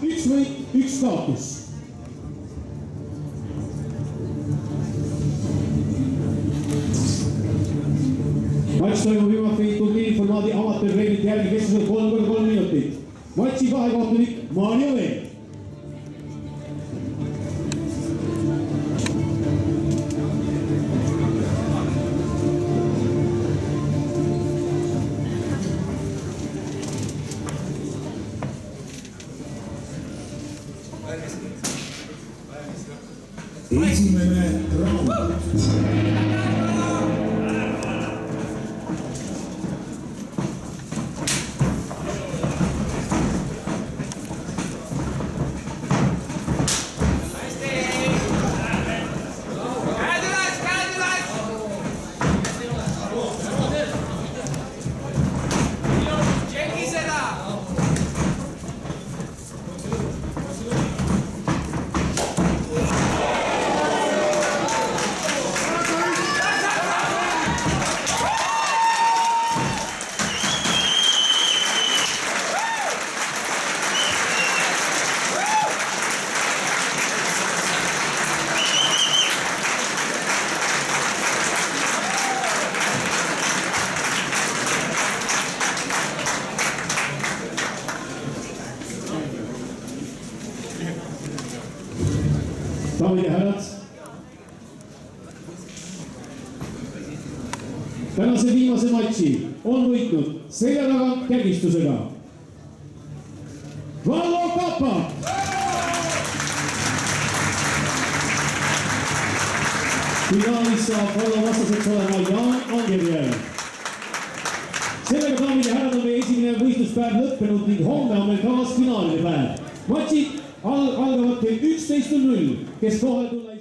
üks võit, üks kaotus. Matš toimub Jumafei turniiri formaadi amatöörreeglite järgi keskmiselt 3x3 minutit. Matši vahekohtunik Maarja Veen. Esimene raund. Daamid ja härrad, tänase viimase matši on võitnud selja tagant kärgistusega Vallo Kapa. Finaalis saab Vallo vastaseks olema Jaan Angerjärv. Sellega, daamid ja härrad, on meie esimene võistluspäev lõppenud ning homme on meil kavas finaalide päev. Matšid algavad kell 11:00, kes kohale tulla